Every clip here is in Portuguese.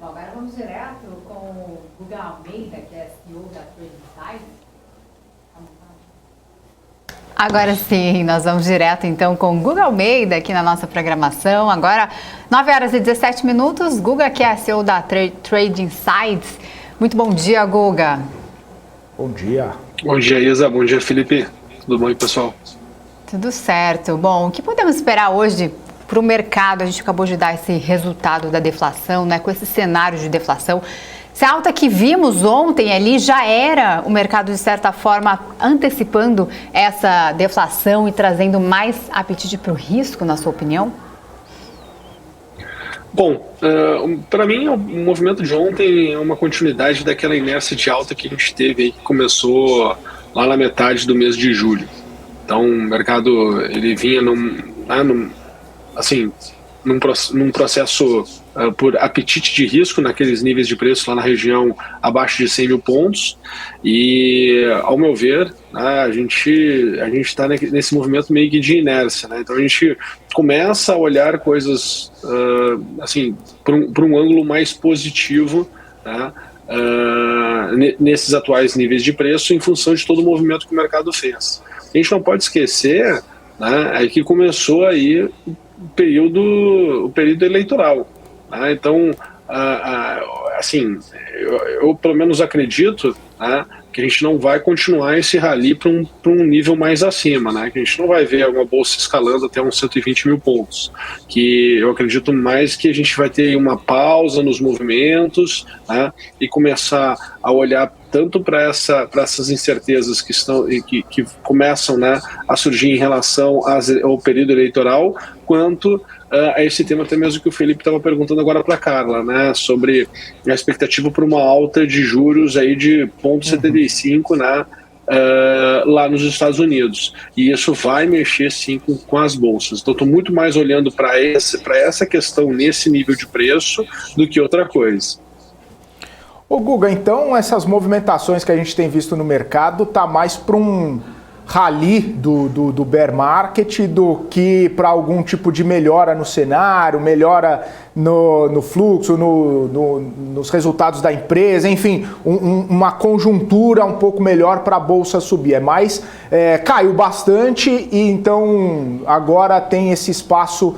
Bom, agora vamos direto com o Guga Almeida, que é CEO da Trading Sites. Agora sim, nós vamos direto então com o Guga Almeida aqui na nossa programação. Agora, 9 horas e 17 minutos. Guga, que é CEO da Trading Sites. Muito bom dia, Guga. Bom dia. Bom dia, Isa. Bom dia, Felipe. Tudo bom aí, pessoal? Tudo certo. Bom, o que podemos esperar hoje para o mercado? A gente acabou de dar esse resultado da deflação, né? Com esse cenário de deflação. Se a alta que vimos ontem ali já era o mercado, de certa forma, antecipando essa deflação e trazendo mais apetite para o risco, na sua opinião? Bom, para mim o movimento de ontem é uma continuidade daquela inércia de alta que a gente teve aí, que começou lá na metade do mês de julho. Então o mercado ele vinha num processo por apetite de risco naqueles níveis de preço lá na região abaixo de 100 mil pontos e, ao meu ver, né, a gente está nesse movimento meio que de inércia, né? Então a gente começa a olhar coisas por um ângulo mais positivo, né, nesses atuais níveis de preço em função de todo o movimento que o mercado fez. A gente não pode esquecer, né, que começou aí o período eleitoral, né? Então, eu pelo menos acredito, né, que a gente não vai continuar esse rally para um nível mais acima, né? Que a gente não vai ver uma bolsa escalando até uns 120 mil pontos, que eu acredito mais que a gente vai ter uma pausa nos movimentos, né, e começar a olhar tanto para essas incertezas que começam, né, a surgir em relação ao período eleitoral, quanto a esse tema até mesmo que o Felipe estava perguntando agora para a Carla, né, sobre a expectativa para uma alta de juros aí de 0,75, né, lá nos Estados Unidos. E isso vai mexer sim com as bolsas. Então estou muito mais olhando para essa questão nesse nível de preço do que outra coisa. Ô Guga, então essas movimentações que a gente tem visto no mercado tá mais para um rally do bear market do que para algum tipo de melhora no cenário, melhora no fluxo, nos resultados da empresa, enfim, uma conjuntura um pouco melhor para a bolsa subir. É mais, caiu bastante e então agora tem esse espaço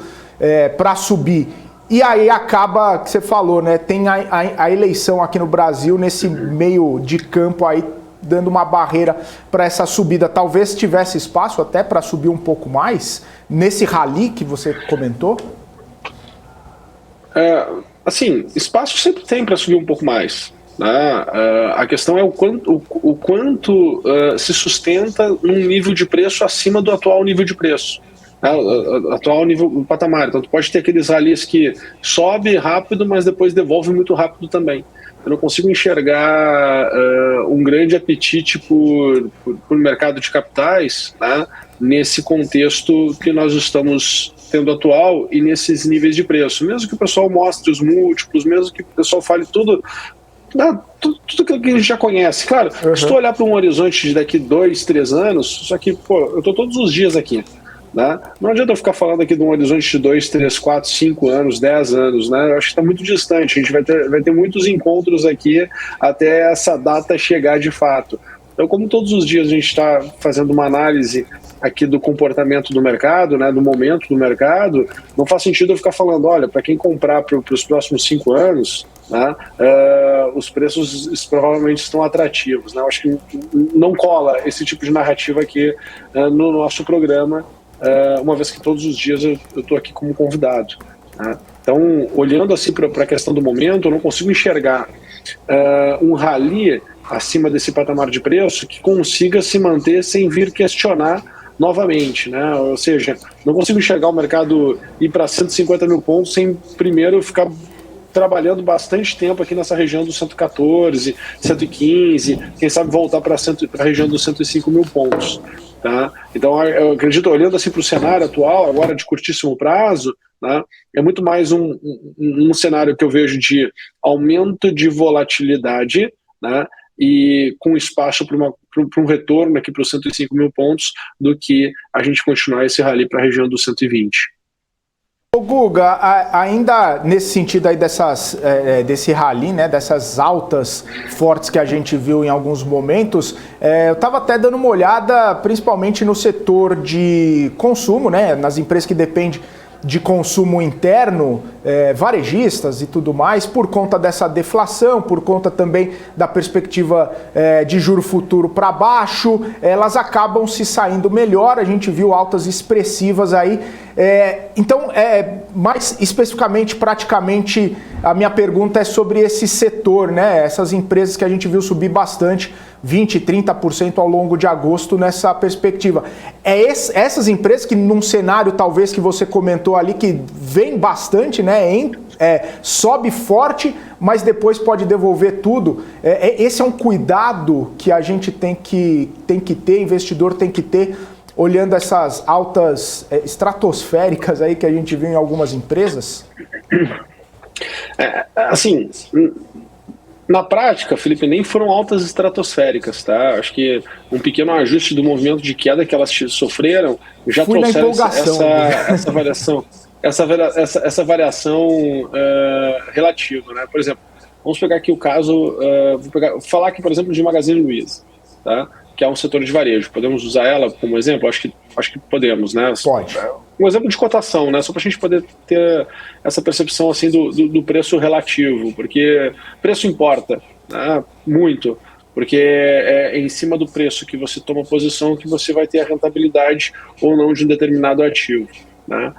para subir. E aí acaba, que você falou, né? Tem a eleição aqui no Brasil, nesse meio de campo aí, dando uma barreira para essa subida. Talvez tivesse espaço até para subir um pouco mais, nesse rally que você comentou? Espaço sempre tem para subir um pouco mais, né? A questão é o quanto se sustenta num nível de preço acima do atual nível de preço. Atual nível patamar. Então, tu pode ter aqueles rallies que sobe rápido, mas depois devolve muito rápido também. Eu não consigo enxergar um grande apetite por mercado de capitais, né, nesse contexto que nós estamos tendo atual e nesses níveis de preço. Mesmo que o pessoal mostre os múltiplos, mesmo que o pessoal fale tudo aquilo que a gente já conhece. Claro, se tu olhar para um horizonte de daqui 2, 3 anos, só que, eu estou todos os dias aqui. Né? Não adianta eu ficar falando aqui de um horizonte de 2, 3, 4, 5 anos, 10 anos, né? Eu acho que está muito distante. A gente vai ter muitos encontros aqui até essa data chegar de fato. Então, como todos os dias a gente está fazendo uma análise aqui do comportamento do mercado, né, do momento do mercado, não faz sentido eu ficar falando, olha, para quem comprar para os próximos 5 anos, né, os preços provavelmente estão atrativos. Né? Eu acho que não cola esse tipo de narrativa aqui no nosso programa, uma vez que todos os dias eu estou aqui como convidado. Né? Então, olhando assim para a questão do momento, eu não consigo enxergar um rally acima desse patamar de preço que consiga se manter sem vir questionar novamente, né? Ou seja, não consigo enxergar o mercado ir para 150 mil pontos sem primeiro ficar trabalhando bastante tempo aqui nessa região dos 114, 115, quem sabe voltar para a região dos 105 mil pontos. Tá? Então, eu acredito, olhando assim para o cenário atual, agora de curtíssimo prazo, né, é muito mais um cenário que eu vejo de aumento de volatilidade, né, e com espaço para um retorno aqui para os 105 mil pontos, do que a gente continuar esse rally para a região dos 120. Ô Guga, ainda nesse sentido aí desse rally, né, dessas altas fortes que a gente viu em alguns momentos, eu estava até dando uma olhada principalmente no setor de consumo, né, nas empresas que dependem de consumo interno, varejistas e tudo mais, por conta dessa deflação, por conta também da perspectiva de juro futuro para baixo, elas acabam se saindo melhor, a gente viu altas expressivas aí. Então, mais especificamente, praticamente, a minha pergunta é sobre esse setor, né? Essas empresas que a gente viu subir bastante, 20%, 30% ao longo de agosto nessa perspectiva. Essas empresas que num cenário talvez que você comentou ali, que vem bastante, né? Sobe forte, mas depois pode devolver tudo. Esse é um cuidado que a gente tem que ter, investidor tem que ter, olhando essas altas estratosféricas aí que a gente viu em algumas empresas? Assim, na prática, Felipe, nem foram altas estratosféricas, tá? Acho que um pequeno ajuste do movimento de queda que elas sofreram já trouxeram essa variação relativa, né? Por exemplo, vamos pegar aqui o caso, falar aqui, por exemplo, de Magazine Luiza, tá? Que é um setor de varejo. Podemos usar ela como exemplo? Acho que podemos, né? Pode. Um exemplo de cotação, né? Só para a gente poder ter essa percepção assim do preço relativo, porque preço importa, né? Muito, porque é em cima do preço que você toma posição que você vai ter a rentabilidade ou não de um determinado ativo, né?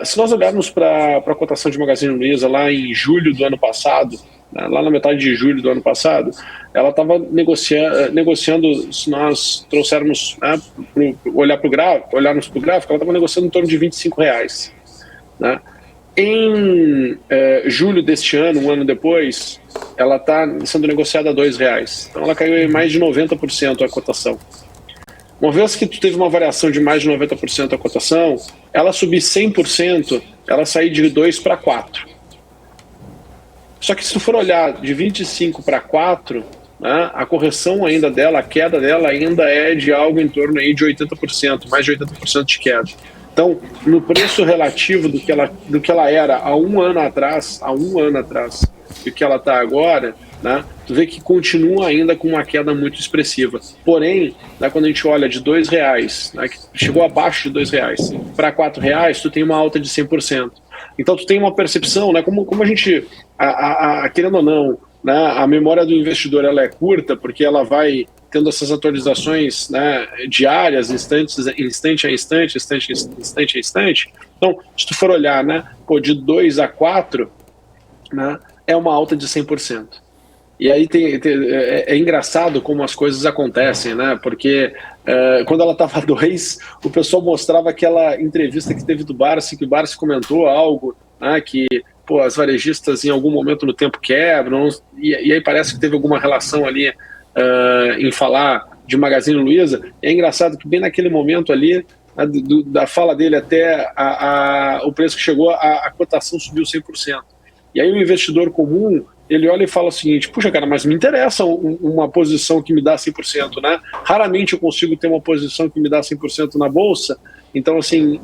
Se nós olharmos para a cotação de Magazine Luiza lá em julho do ano passado, né, lá na metade de julho do ano passado, ela estava negociando, se nós trouxermos, né, olharmos para o gráfico, ela estava negociando em torno de R$25. Né? Em julho deste ano, um ano depois, ela está sendo negociada a R$2. Então ela caiu em mais de 90% a cotação. Uma vez que tu teve uma variação de mais de 90% a cotação, ela subir 100%, ela sair de 2 para 4. Só que se tu for olhar de 25 para 4, né, a correção ainda dela, a queda dela ainda é de algo em torno aí de 80%, mais de 80% de queda. Então, no preço relativo do que ela era há um ano atrás, e o que ela está agora, né, tu vê que continua ainda com uma queda muito expressiva. Porém, né, quando a gente olha de R$2, né, que chegou abaixo de R$2, para R$4, tu tem uma alta de 100%. Então, tu tem uma percepção, né, como a gente, querendo ou não, né, a memória do investidor ela é curta, porque ela vai tendo essas atualizações, né, diárias, instante a instante. Então, se tu for olhar, né, de 2 a 4, né, é uma alta de 100%. E aí é engraçado como as coisas acontecem, né? Porque quando ela estava 2, o pessoal mostrava aquela entrevista que teve do Barsi, que o Barsi comentou algo, né, que as varejistas em algum momento no tempo quebram, e aí parece que teve alguma relação ali em falar de Magazine Luiza. É engraçado que bem naquele momento ali, da fala dele até o preço que chegou, a cotação subiu 100%. E aí o investidor comum, ele olha e fala o seguinte: puxa, cara, mas me interessa uma posição que me dá 100%, né? Raramente eu consigo ter uma posição que me dá 100% na bolsa. Então, assim,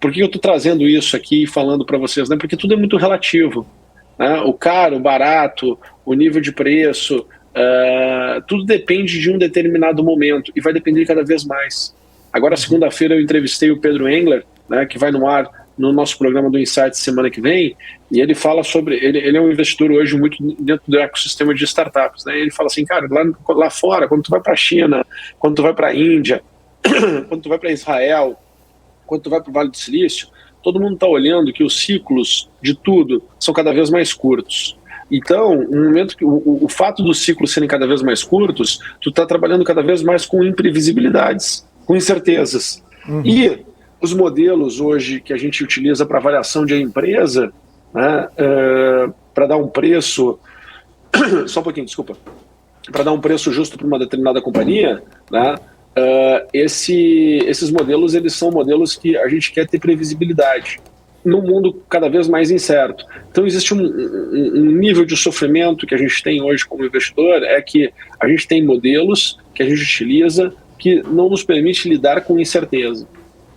por que eu estou trazendo isso aqui e falando para vocês? Né? Porque tudo é muito relativo, né? O caro, o barato, o nível de preço, tudo depende de um determinado momento e vai depender cada vez mais. Agora, segunda-feira, eu entrevistei o Pedro Engler, né, que vai no ar no nosso programa do Insight semana que vem, e ele fala sobre, ele é um investidor hoje muito dentro do ecossistema de startups, né? Ele fala assim, cara, lá fora, quando tu vai para a China, quando tu vai para a Índia, quando tu vai para Israel, quando tu vai para o Vale do Silício, todo mundo está olhando que os ciclos de tudo são cada vez mais curtos. Então, no momento que o fato dos ciclos serem cada vez mais curtos, tu está trabalhando cada vez mais com imprevisibilidades, com incertezas. Uhum. E os modelos hoje que a gente utiliza para avaliação de empresa, né, para dar um preço, só um pouquinho, desculpa, para dar um preço justo para uma determinada companhia, né, esses modelos, eles são modelos que a gente quer ter previsibilidade num mundo cada vez mais incerto. Então existe um nível de sofrimento que a gente tem hoje como investidor, é que a gente tem modelos que a gente utiliza que não nos permite lidar com incerteza.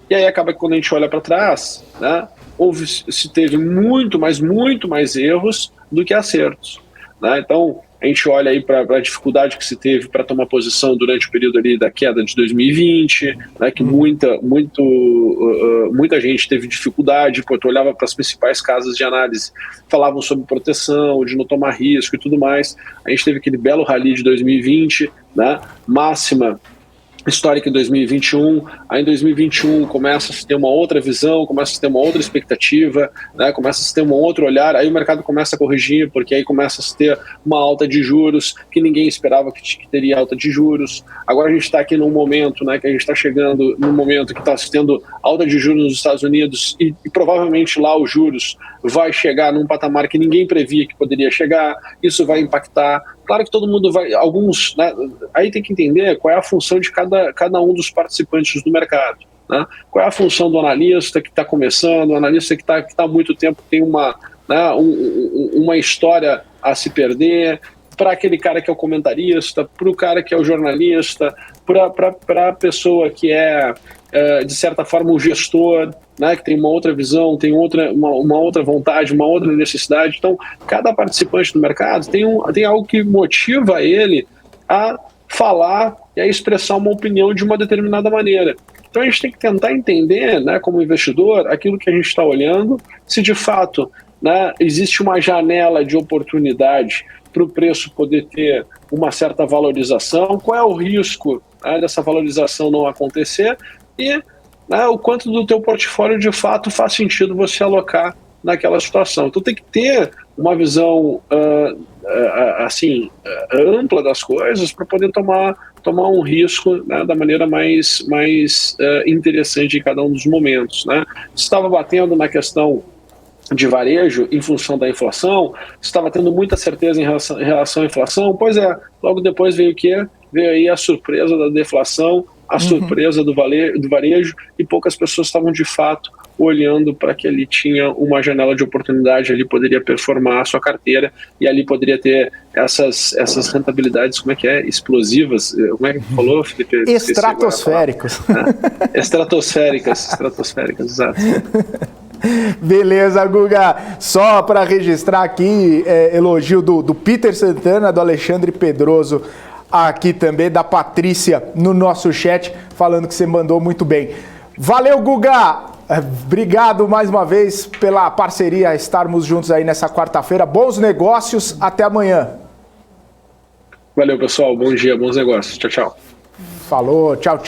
E aí acaba que quando a gente olha para trás, né, se teve muito mais erros do que acertos, né? Então, a gente olha aí para a dificuldade que se teve para tomar posição durante o período ali da queda de 2020, né, que muita gente teve dificuldade, tu olhava para as principais casas de análise, falavam sobre proteção, de não tomar risco e tudo mais. A gente teve aquele belo rally de 2020, né, máxima histórica em 2021, aí em 2021 começa a se ter uma outra visão, começa a se ter uma outra expectativa, né, começa a se ter um outro olhar, aí o mercado começa a corrigir, porque aí começa a se ter uma alta de juros, que ninguém esperava que teria alta de juros. Agora a gente está aqui num momento, né, que a gente está chegando num momento que está se tendo alta de juros nos Estados Unidos e provavelmente lá os juros vai chegar num patamar que ninguém previa que poderia chegar, isso vai impactar. Claro que todo mundo vai, alguns, né, aí tem que entender qual é a função de cada um dos participantes do mercado, né? Qual é a função do analista que está começando, o analista que está há muito tempo, tem uma história a se perder, para aquele cara que é o comentarista, para o cara que é o jornalista, para a pessoa que é, de certa forma, o gestor, né, que tem uma outra visão, tem uma outra vontade, uma outra necessidade. Então, cada participante do mercado tem algo que motiva ele a falar e a expressar uma opinião de uma determinada maneira. Então, a gente tem que tentar entender, né, como investidor, aquilo que a gente está olhando, se de fato, né, existe uma janela de oportunidade para o preço poder ter uma certa valorização, qual é o risco, né, dessa valorização não acontecer e, né, o quanto do teu portfólio de fato faz sentido você alocar naquela situação. Então tem que ter uma visão ampla das coisas para poder tomar um risco, né, da maneira mais interessante em cada um dos momentos, né? Estava batendo na questão de varejo em função da inflação, estava tendo muita certeza em relação à inflação, pois é, logo depois veio o quê? Veio aí a surpresa da deflação, a surpresa do varejo, e poucas pessoas estavam de fato olhando para que ali tinha uma janela de oportunidade, ali poderia performar a sua carteira e ali poderia ter essas rentabilidades, como é que é? Explosivas? Como é que falou, Felipe? Estratosféricos. Estratosféricas, exato. Beleza, Guga. Só para registrar aqui, elogio do Peter Santana, do Alexandre Pedroso, aqui também, da Patrícia no nosso chat, falando que você mandou muito bem. Valeu, Guga! Obrigado mais uma vez pela parceria, estarmos juntos aí nessa quarta-feira. Bons negócios, até amanhã. Valeu, pessoal. Bom dia, bons negócios. Tchau, tchau. Falou, tchau, tchau.